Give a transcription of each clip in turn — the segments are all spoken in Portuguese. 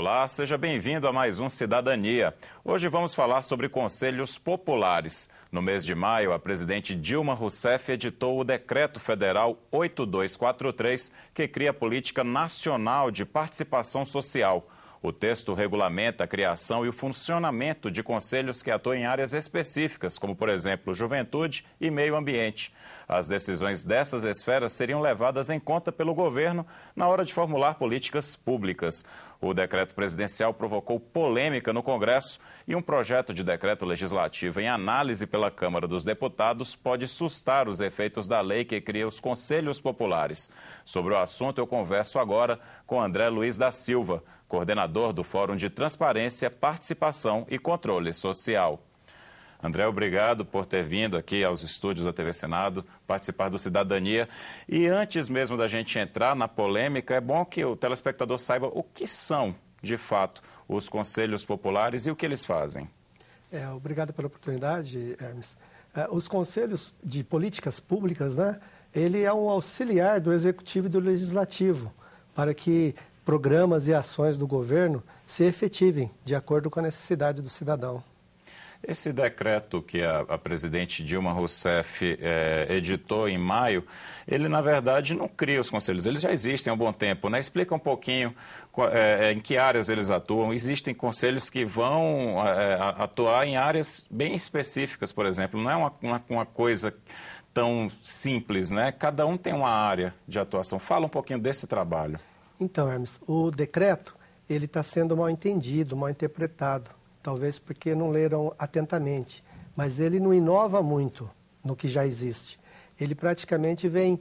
Olá, seja bem-vindo a mais um Cidadania. Hoje vamos falar sobre conselhos populares. No mês de maio, a presidente Dilma Rousseff editou o Decreto Federal 8243, que cria a Política Nacional de Participação Social. O texto regulamenta a criação e o funcionamento de conselhos que atuam em áreas específicas, como, por exemplo, juventude e meio ambiente. As decisões dessas esferas seriam levadas em conta pelo governo na hora de formular políticas públicas. O decreto presidencial provocou polêmica no Congresso e um projeto de decreto legislativo em análise pela Câmara dos Deputados pode sustar os efeitos da lei que cria os conselhos populares. Sobre o assunto, eu converso agora com André Luiz da Silva, coordenador do Fórum de Transparência, Participação e Controle Social. André, obrigado por ter vindo aqui aos estúdios da TV Senado, participar do Cidadania. E antes mesmo da gente entrar na polêmica, é bom que o telespectador saiba o que são, de fato, os conselhos populares e o que eles fazem. Obrigado pela oportunidade, Hermes. Os conselhos de políticas públicas, né, ele é um auxiliar do Executivo e do Legislativo para que programas e ações do governo se efetivem de acordo com a necessidade do cidadão. Esse decreto que a presidente Dilma Rousseff editou em maio, ele, na verdade, não cria os conselhos. Eles já existem há um bom tempo, né? Explica um pouquinho em que áreas eles atuam. Existem conselhos que vão atuar em áreas bem específicas, por exemplo. Não é uma coisa tão simples, né? Cada um tem uma área de atuação. Fala um pouquinho desse trabalho. Então, Hermes, o decreto ele está sendo mal entendido, mal interpretado. Talvez porque não leram atentamente, mas ele não inova muito no que já existe. Ele praticamente vem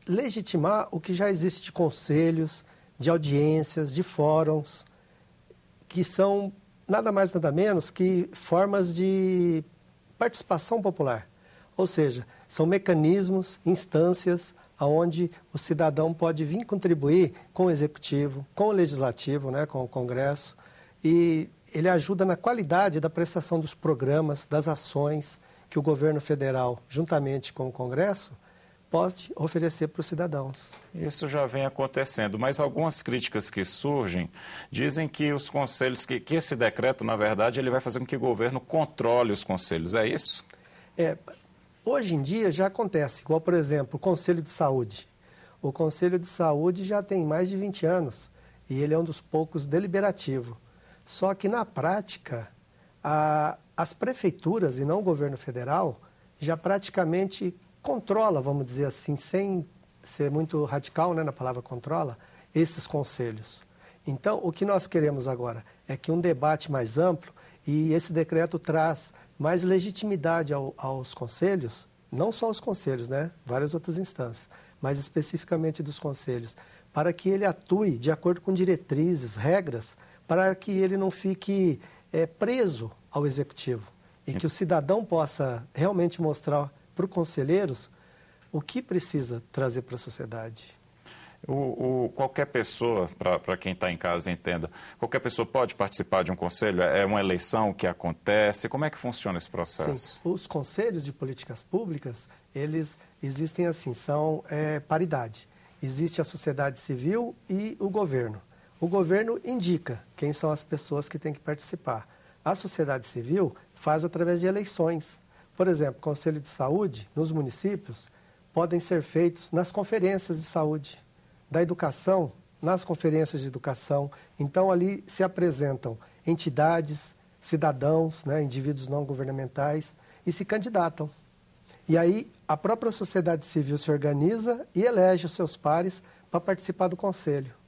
legitimar o que já existe de conselhos, de audiências, de fóruns, que são nada mais nada menos que formas de participação popular. Ou seja, são mecanismos, instâncias onde o cidadão pode vir contribuir com o Executivo, com o Legislativo, né, com o Congresso, e ele ajuda na qualidade da prestação dos programas, das ações que o governo federal, juntamente com o Congresso, pode oferecer para os cidadãos. Isso já vem acontecendo, mas algumas críticas que surgem dizem que os conselhos, que esse decreto, na verdade, ele vai fazer com que o governo controle os conselhos, é isso? Hoje em dia já acontece, igual, por exemplo, o Conselho de Saúde. O Conselho de Saúde já tem mais de 20 anos e ele é um dos poucos deliberativo. Só que, na prática, as prefeituras, e não o governo federal, já praticamente controla, vamos dizer assim, sem ser muito radical, né, na palavra controla, esses conselhos. Então, o que nós queremos agora é que um debate mais amplo, e esse decreto traz mais legitimidade aos conselhos, não só aos conselhos, né, várias outras instâncias, mas especificamente dos conselhos, para que ele atue de acordo com diretrizes, regras, para que ele não fique preso ao Executivo e que o cidadão possa realmente mostrar para os conselheiros o que precisa trazer para a sociedade. Qualquer pessoa, para quem está em casa entenda, qualquer pessoa pode participar de um conselho? É uma eleição que acontece? Como é que funciona esse processo? Sim, os conselhos de políticas públicas, eles existem assim, são paridade. Existe a sociedade civil e o governo. O governo indica quem são as pessoas que têm que participar. A sociedade civil faz através de eleições. Por exemplo, Conselho de Saúde, nos municípios, podem ser feitos nas conferências de saúde, da educação, nas conferências de educação. Então, ali se apresentam entidades, cidadãos, né, indivíduos não governamentais, e se candidatam. E aí, a própria sociedade civil se organiza e elege os seus pares para participar do conselho.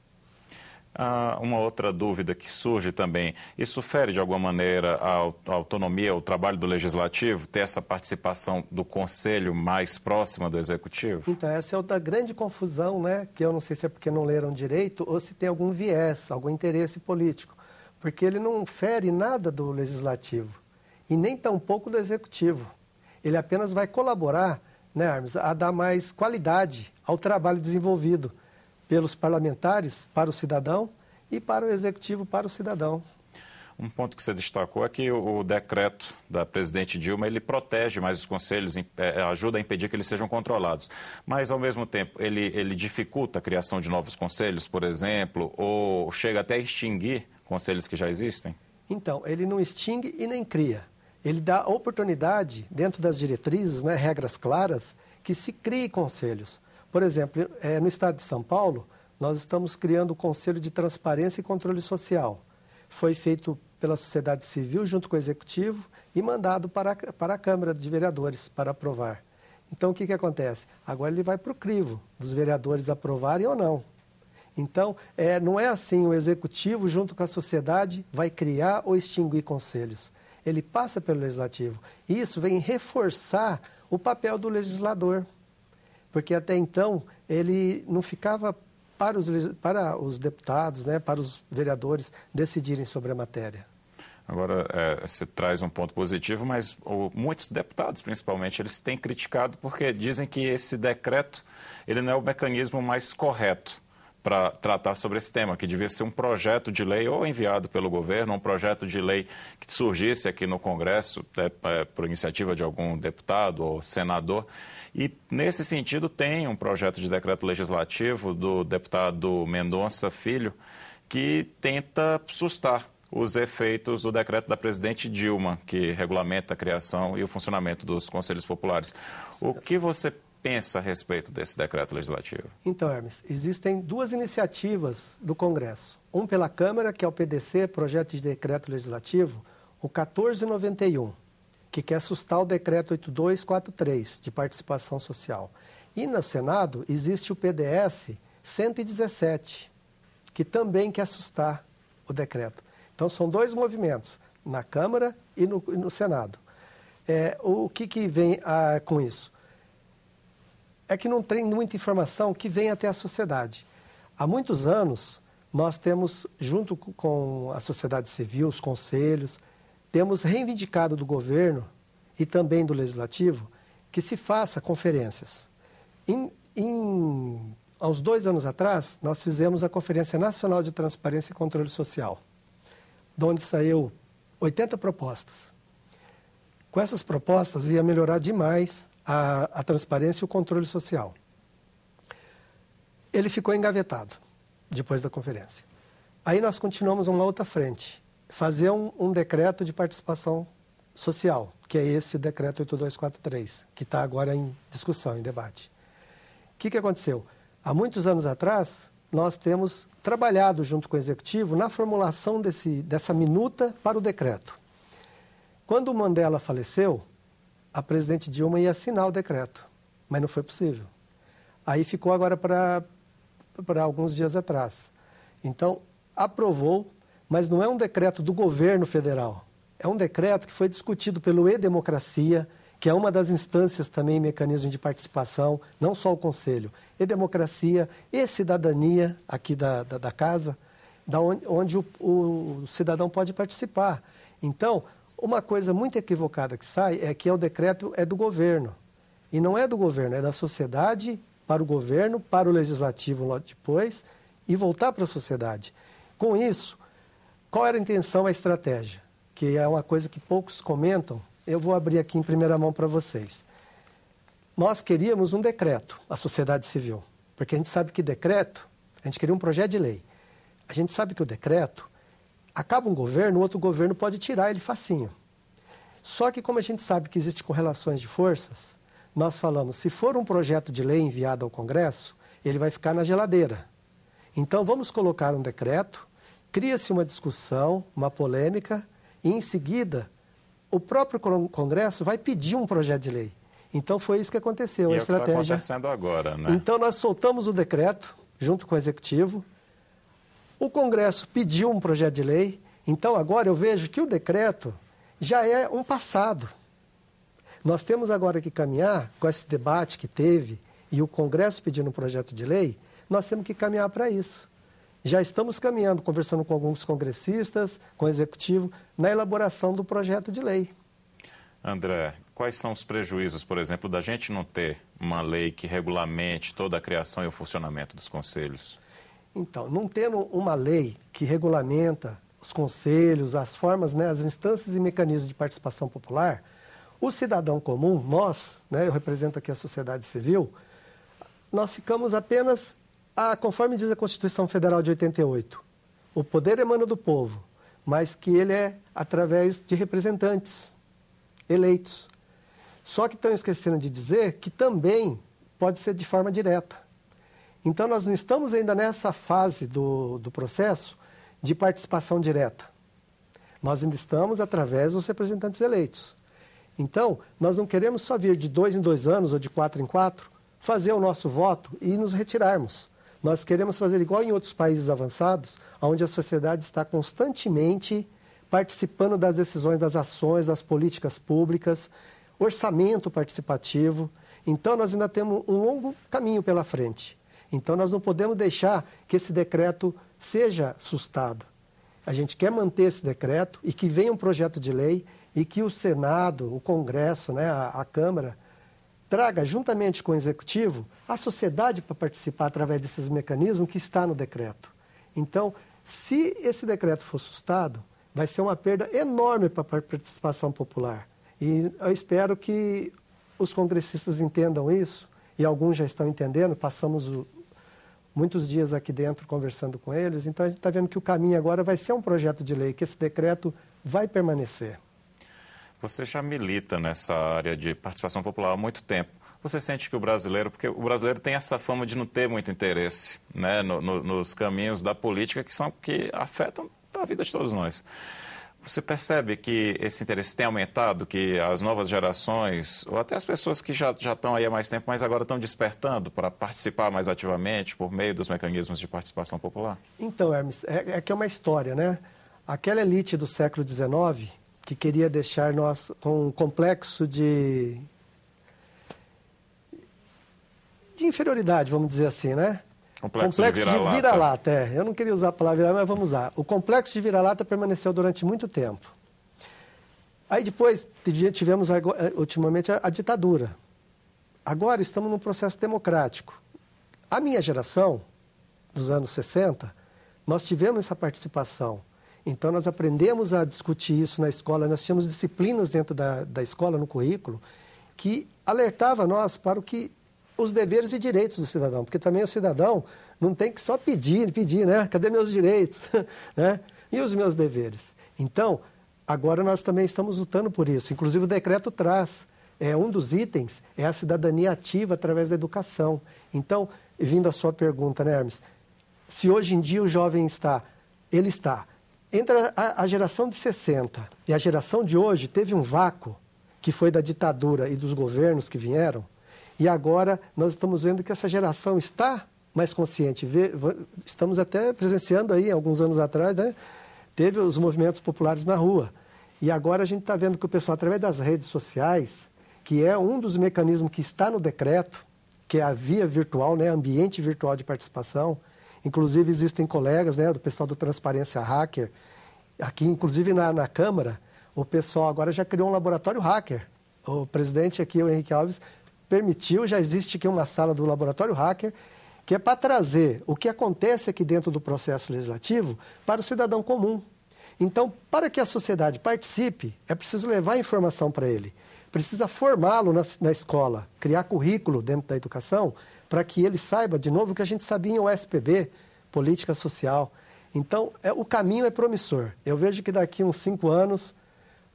Uma outra dúvida que surge também, isso fere de alguma maneira a autonomia, o trabalho do Legislativo, ter essa participação do Conselho mais próxima do Executivo? Então, essa é outra grande confusão, né? Que eu não sei se é porque não leram direito ou se tem algum viés, algum interesse político. Porque ele não fere nada do Legislativo e nem tampouco do Executivo. Ele apenas vai colaborar, né, Hermes, a dar mais qualidade ao trabalho desenvolvido pelos parlamentares para o cidadão e para o Executivo para o cidadão. Um ponto que você destacou é que o decreto da presidente Dilma, ele protege mais os conselhos, ajuda a impedir que eles sejam controlados. Mas, ao mesmo tempo, ele dificulta a criação de novos conselhos, por exemplo, ou chega até a extinguir conselhos que já existem? Então, ele não extingue e nem cria. Ele dá oportunidade, dentro das diretrizes, né, regras claras, que se crie conselhos. Por exemplo, no estado de São Paulo, nós estamos criando o Conselho de Transparência e Controle Social. Foi feito pela sociedade civil junto com o Executivo e mandado para a Câmara de Vereadores para aprovar. Então, o que acontece? Agora ele vai para o crivo dos vereadores aprovarem ou não. Então, não é assim, o Executivo junto com a sociedade vai criar ou extinguir conselhos. Ele passa pelo Legislativo. E isso vem reforçar o papel do legislador. Porque até então ele não ficava para os deputados, né, para os vereadores decidirem sobre a matéria. Agora, você traz um ponto positivo, mas muitos deputados, principalmente, eles têm criticado porque dizem que esse decreto ele não é o mecanismo mais correto para tratar sobre esse tema, que devia ser um projeto de lei ou enviado pelo governo, um projeto de lei que surgisse aqui no Congresso, por iniciativa de algum deputado ou senador. E, nesse sentido, tem um projeto de decreto legislativo do deputado Mendonça Filho que tenta sustar os efeitos do decreto da presidente Dilma, que regulamenta a criação e o funcionamento dos conselhos populares. O que você pensa a respeito desse decreto legislativo? Então, Hermes, existem duas iniciativas do Congresso. Um pela Câmara, que é o PDC, Projeto de Decreto Legislativo, o 1491, que quer sustar o decreto 8243, de participação social. E no Senado existe o PDS 117, que também quer sustar o decreto. Então, são dois movimentos, na Câmara e no Senado. O que vem com isso? É que não tem muita informação que vem até a sociedade. Há muitos anos, nós temos, junto com a sociedade civil, os conselhos, temos reivindicado do governo e também do Legislativo que se faça conferências. Há uns 2 anos atrás, nós fizemos a Conferência Nacional de Transparência e Controle Social, de onde saiu 80 propostas. Com essas propostas, ia melhorar demais a transparência e o controle social. Ele ficou engavetado depois da conferência. Aí nós continuamos uma outra frente, fazer um decreto de participação social, que é esse decreto 8243, que está agora em discussão, em debate. O que aconteceu? Há muitos anos atrás, nós temos trabalhado junto com o Executivo na formulação dessa minuta para o decreto. Quando o Mandela faleceu, a presidente Dilma ia assinar o decreto, mas não foi possível. Aí ficou agora para alguns dias atrás. Então, aprovou, mas não é um decreto do governo federal. É um decreto que foi discutido pelo E-Democracia, que é uma das instâncias também, mecanismo de participação, não só o Conselho. E-Democracia e Cidadania, aqui da casa, onde o cidadão pode participar. Então, uma coisa muito equivocada que sai é que o decreto é do governo. E não é do governo, é da sociedade para o governo, para o legislativo logo depois e voltar para a sociedade. Com isso, qual era a intenção, a estratégia? Que é uma coisa que poucos comentam, eu vou abrir aqui em primeira mão para vocês. Nós queríamos um decreto, a sociedade civil, porque a gente sabe que decreto, a gente queria um projeto de lei. A gente sabe que o decreto, acaba um governo, o outro governo pode tirar ele facinho. Só que como a gente sabe que existe correlações de forças, nós falamos, se for um projeto de lei enviado ao Congresso, ele vai ficar na geladeira. Então vamos colocar um decreto, cria-se uma discussão, uma polêmica, e em seguida o próprio Congresso vai pedir um projeto de lei. Então foi isso que aconteceu, a estratégia. É o que está acontecendo agora, né? Então nós soltamos o decreto, junto com o Executivo, o Congresso pediu um projeto de lei, então agora eu vejo que o decreto já é um passado. Nós temos agora que caminhar, com esse debate que teve, e o Congresso pedindo um projeto de lei, nós temos que caminhar para isso. Já estamos caminhando, conversando com alguns congressistas, com o Executivo, na elaboração do projeto de lei. André, quais são os prejuízos, por exemplo, da gente não ter uma lei que regulamente toda a criação e o funcionamento dos conselhos? Então, não tendo uma lei que regulamenta os conselhos, as formas, né, as instâncias e mecanismos de participação popular, o cidadão comum, nós, né, eu represento aqui a sociedade civil, nós ficamos apenas, conforme diz a Constituição Federal de 88, o poder emana do povo, mas que ele é através de representantes eleitos. Só que estão esquecendo de dizer que também pode ser de forma direta. Então, nós não estamos ainda nessa fase do processo de participação direta. Nós ainda estamos através dos representantes eleitos. Então, nós não queremos só vir de 2 em 2 anos ou de 4 em 4, fazer o nosso voto e nos retirarmos. Nós queremos fazer igual em outros países avançados, onde a sociedade está constantemente participando das decisões, das ações, das políticas públicas, orçamento participativo. Então, nós ainda temos um longo caminho pela frente. Então, nós não podemos deixar que esse decreto seja sustado. A gente quer manter esse decreto e que venha um projeto de lei e que o Senado, o Congresso, né, a Câmara, traga, juntamente com o Executivo, a sociedade para participar através desses mecanismos que está no decreto. Então, se esse decreto for sustado, vai ser uma perda enorme para a participação popular. E eu espero que os congressistas entendam isso, e alguns já estão entendendo, passamos muitos dias aqui dentro conversando com eles, então a gente está vendo que o caminho agora vai ser um projeto de lei, que esse decreto vai permanecer. Você já milita nessa área de participação popular há muito tempo. Você sente que o brasileiro, porque o brasileiro tem essa fama de não ter muito interesse, né, nos caminhos da política que afetam a vida de todos nós. Você percebe que esse interesse tem aumentado, que as novas gerações, ou até as pessoas que já estão aí há mais tempo, mas agora estão despertando para participar mais ativamente por meio dos mecanismos de participação popular? Então, Hermes, é que é uma história, né? Aquela elite do século XIX, que queria deixar nós com um complexo de inferioridade, vamos dizer assim, né? Complexo de vira-lata. Eu não queria usar a palavra vira-lata, mas vamos usar. O complexo de vira-lata permaneceu durante muito tempo. Aí depois tivemos ultimamente a ditadura. Agora estamos num processo democrático. A minha geração, dos anos 60, nós tivemos essa participação. Então nós aprendemos a discutir isso na escola, nós tínhamos disciplinas dentro da escola, no currículo, que alertava nós para os deveres e direitos do cidadão, porque também o cidadão não tem que só pedir, né? Cadê meus direitos? Né? E os meus deveres? Então, agora nós também estamos lutando por isso. Inclusive o decreto traz, um dos itens é a cidadania ativa através da educação. Então, vindo à sua pergunta, né, Hermes? Se hoje em dia o jovem está entre a geração de 60 e a geração de hoje, teve um vácuo que foi da ditadura e dos governos que vieram. E agora nós estamos vendo que essa geração está mais consciente. Estamos até presenciando aí, alguns anos atrás, né, teve os movimentos populares na rua. E agora a gente está vendo que o pessoal, através das redes sociais, que é um dos mecanismos que está no decreto, que é a via virtual, né, ambiente virtual de participação. Inclusive existem colegas, né, do pessoal do Transparência Hacker, aqui inclusive na Câmara, o pessoal agora já criou um laboratório hacker. O presidente aqui, o Henrique Alves, permitiu, já existe aqui uma sala do laboratório hacker, que é para trazer o que acontece aqui dentro do processo legislativo para o cidadão comum. Então, para que a sociedade participe, é preciso levar informação para ele. Precisa formá-lo na escola, criar currículo dentro da educação, para que ele saiba, de novo, o que a gente sabia em OSPB, política social. Então, o caminho é promissor. Eu vejo que daqui uns 5 anos,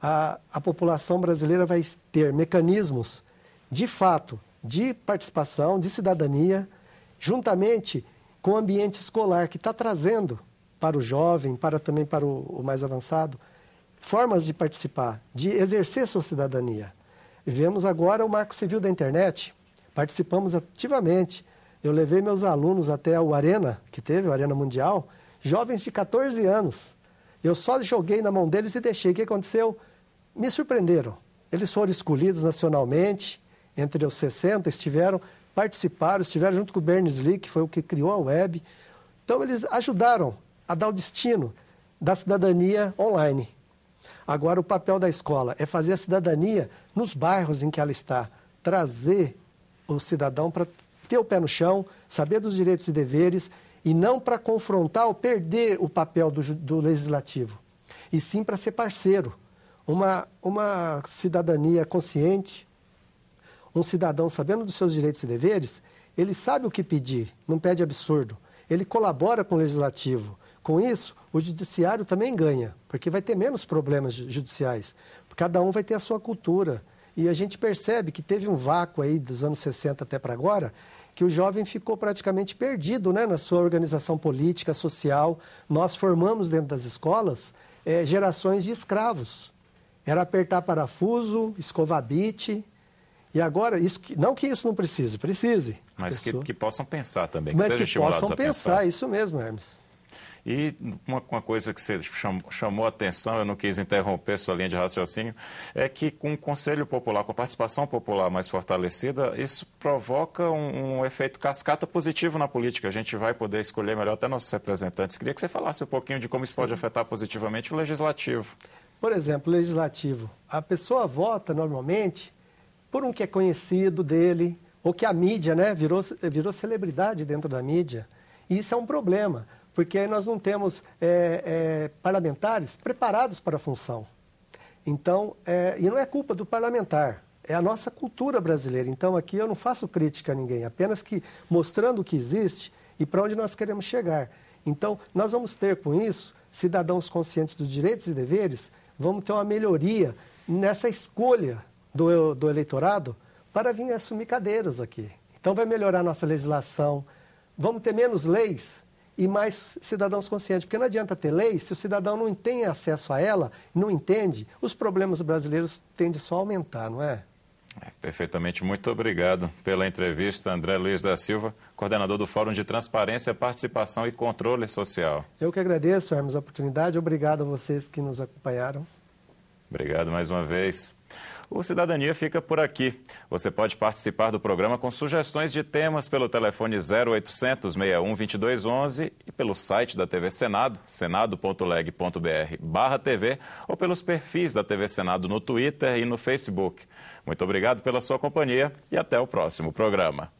a população brasileira vai ter mecanismos de fato, de participação, de cidadania, juntamente com o ambiente escolar, que está trazendo para o jovem, também para o mais avançado, formas de participar, de exercer sua cidadania. Vemos agora o Marco Civil da Internet, participamos ativamente. Eu levei meus alunos até o Arena, que teve, o Arena Mundial, jovens de 14 anos. Eu só joguei na mão deles e deixei. O que aconteceu? Me surpreenderam. Eles foram escolhidos nacionalmente, entre os 60, participaram, estiveram junto com o Berners-Lee, que foi o que criou a web. Então, eles ajudaram a dar o destino da cidadania online. Agora, o papel da escola é fazer a cidadania nos bairros em que ela está, trazer o cidadão para ter o pé no chão, saber dos direitos e deveres E não para confrontar ou perder o papel do legislativo, e sim para ser parceiro. Uma cidadania consciente, um cidadão sabendo dos seus direitos e deveres, ele sabe o que pedir, não pede absurdo. Ele colabora com o legislativo. Com isso, o judiciário também ganha, porque vai ter menos problemas judiciais. Cada um vai ter a sua cultura. E a gente percebe que teve um vácuo aí dos anos 60 até para agora, que o jovem ficou praticamente perdido, né, na sua organização política, social. Nós formamos dentro das escolas gerações de escravos. Era apertar parafuso, escovar bite. E agora, não que isso não precise. Mas que possam pensar também, mas sejam estimulados possam a pensar. Isso mesmo, Hermes. E uma coisa que você chamou a atenção, eu não quis interromper sua linha de raciocínio, é que com o Conselho Popular, com a participação popular mais fortalecida, isso provoca um efeito cascata positivo na política. A gente vai poder escolher melhor até nossos representantes. Queria que você falasse um pouquinho de como isso pode afetar positivamente o legislativo. Por exemplo, o legislativo. A pessoa vota normalmente por um que é conhecido dele, ou que a mídia, né, virou celebridade dentro da mídia. E isso é um problema, porque aí nós não temos parlamentares preparados para a função. Então, e não é culpa do parlamentar, é a nossa cultura brasileira. Então, aqui eu não faço crítica a ninguém, apenas que mostrando o que existe e para onde nós queremos chegar. Então, nós vamos ter com isso cidadãos conscientes dos direitos e deveres, vamos ter uma melhoria nessa escolha do eleitorado para vir assumir cadeiras aqui. Então vai melhorar a nossa legislação, vamos ter menos leis e mais cidadãos conscientes, porque não adianta ter lei se o cidadão não tem acesso a ela, não entende, os problemas brasileiros tendem só a aumentar, não é? Perfeitamente, muito obrigado pela entrevista, André Luiz da Silva, coordenador do Fórum de Transparência, Participação e Controle Social. Eu que agradeço, Hermes, a oportunidade, obrigado a vocês que nos acompanharam. Obrigado mais uma vez. O Cidadania fica por aqui. Você pode participar do programa com sugestões de temas pelo telefone 0800 61 2211 e pelo site da TV Senado, senado.leg.br/TV, ou pelos perfis da TV Senado no Twitter e no Facebook. Muito obrigado pela sua companhia e até o próximo programa.